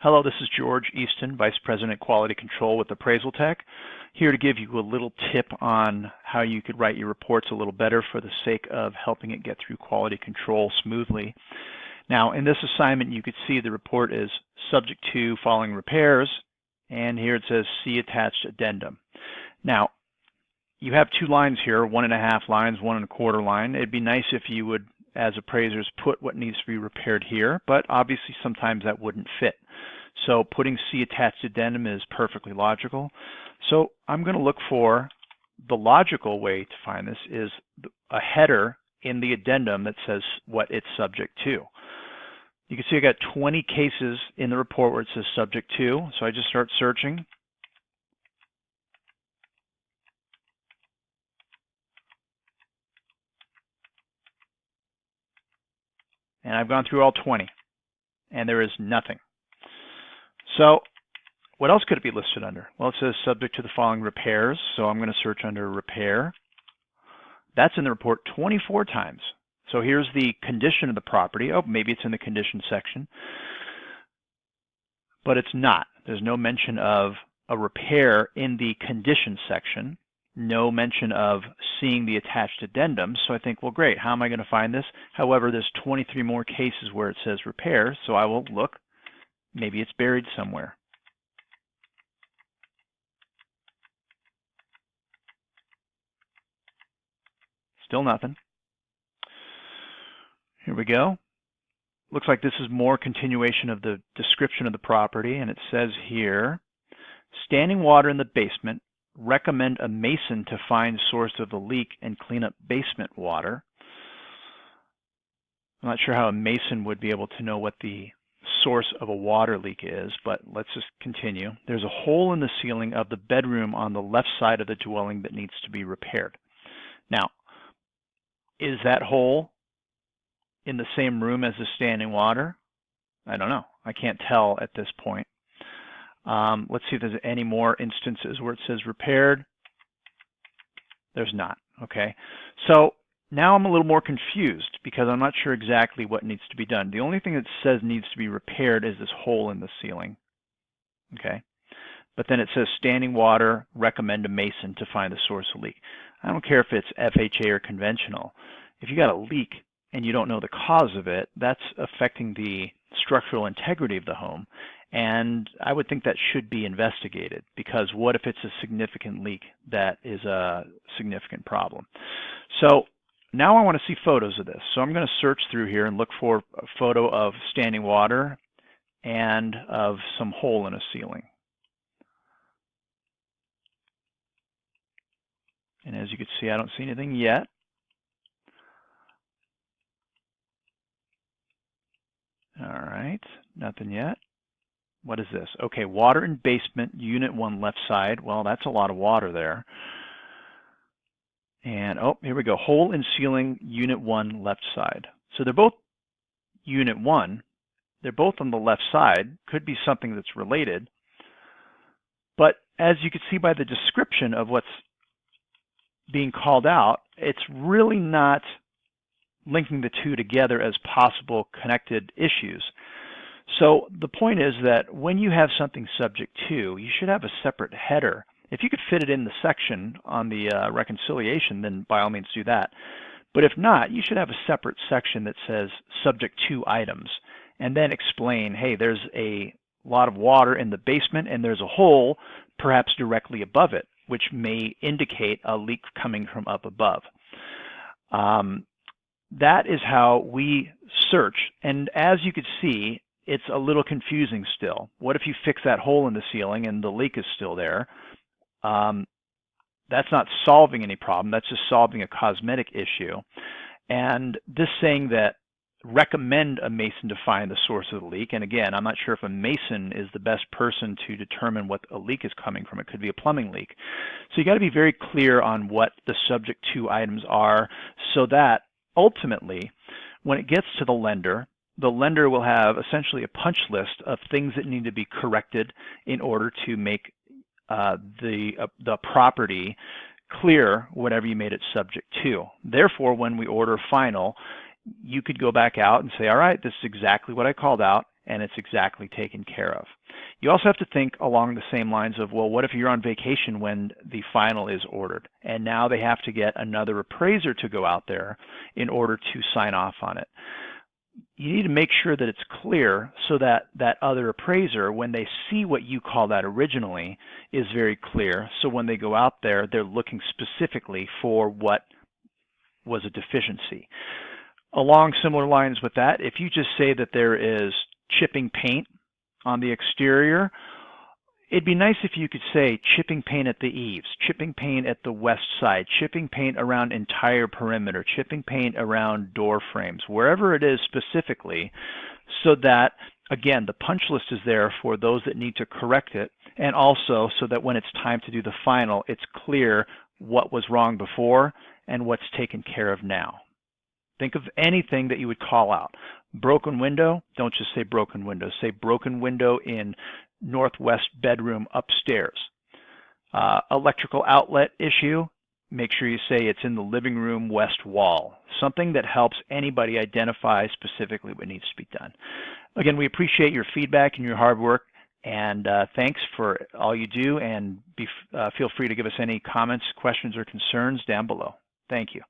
Hello, this is George Easton, Vice President Quality Control with Appraisal Tech, here to give you a little tip on how you could write your reports a little better for the sake of helping it get through quality control smoothly. Now, in this assignment, you could see the report is subject to following repairs, and here it says see attached addendum. Now, you have two lines here, 1.5 lines, 1.25 line. It'd be nice if you would, as appraisers, put what needs to be repaired here, but obviously sometimes that wouldn't fit. So putting see attached addendum is perfectly logical. So I'm going to look for the logical way to find this is a header in the addendum that says what it's subject to. You can see I got 20 cases in the report where it says subject to, so I just start searching. And I've gone through all 20, and there is nothing. So what else could it be listed under? Well, it says subject to the following repairs, so I'm going to search under repair. That's in the report 24 times. So here's the condition of the property. Oh, maybe it's in the condition section, but it's not. There's no mention of a repair in the condition section. No mention of seeing the attached addendum. So I think, well, great, how am I going to find this? However, there's 23 more cases where it says repair, so I will look. Maybe it's buried somewhere. Still nothing. Here we go. Looks like this is more continuation of the description of the property, and it says here, standing water in the basement, recommend a mason to find source of the leak and clean up basement water. I'm not sure how a mason would be able to know what the source of a water leak is, but let's just continue. There's a hole in the ceiling of the bedroom on the left side of the dwelling that needs to be repaired. Now, is that hole in the same room as the standing water? I don't know. I can't tell at this point. Let's see if there's any more instances where it says repaired. There's not. Okay. So now I'm a little more confused because I'm not sure exactly what needs to be done. The only thing that says needs to be repaired is this hole in the ceiling. Okay. But then it says standing water, recommend a mason to find the source of leak. I don't care if it's FHA or conventional. If you got a leak and you don't know the cause of it, that's affecting the structural integrity of the home. And I would think that should be investigated, because what if it's a significant leak that is a significant problem? So now I want to see photos of this. So I'm going to search through here and look for a photo of standing water and of some hole in a ceiling. And as you can see, I don't see anything yet. All right, nothing yet. What is this? Okay, water in basement, unit 1 left side. Well, that's a lot of water there. And oh, here we go. Hole in ceiling, unit 1 left side. So they're both unit 1. They're both on the left side. Could be something that's related. But as you can see by the description of what's being called out, it's really not linking the two together as possible connected issues. So the point is that when you have something subject to, you should have a separate header. If you could fit it in the section on the reconciliation, then by all means do that. But if not, you should have a separate section that says subject to items, and then explain, hey, there's a lot of water in the basement and there's a hole perhaps directly above it, which may indicate a leak coming from up above. That is how we search, and as you can see, it's a little confusing still. What if you fix that hole in the ceiling and the leak is still there? That's not solving any problem. That's just solving a cosmetic issue. And this saying that recommend a mason to find the source of the leak, and again, I'm not sure if a mason is the best person to determine what a leak is coming from. It could be a plumbing leak. So you got to be very clear on what the subject to items are, so that ultimately, when it gets to the lender will have essentially a punch list of things that need to be corrected in order to make the property clear whatever you made it subject to. Therefore, when we order final, you could go back out and say, all right, this is exactly what I called out, and it's exactly taken care of. You also have to think along the same lines of, well, what if you're on vacation when the final is ordered, and now they have to get another appraiser to go out there in order to sign off on it? You need to make sure that it's clear so that that other appraiser, when they see what you called out originally, is very clear. So when they go out there, they're looking specifically for what was a deficiency. Along similar lines with that, if you just say that there is chipping paint on the exterior, it'd be nice if you could say chipping paint at the eaves, chipping paint at the west side, chipping paint around entire perimeter, chipping paint around door frames, wherever it is specifically, so that, again, the punch list is there for those that need to correct it, and also so that when it's time to do the final, it's clear what was wrong before and what's taken care of now. Think of anything that you would call out. Broken window, don't just say broken window. Say broken window in northwest bedroom upstairs. Electrical outlet issue, make sure you say it's in the living room west wall. Something that helps anybody identify specifically what needs to be done. Again, we appreciate your feedback and your hard work, and thanks for all you do, and feel free to give us any comments, questions, or concerns down below. Thank you.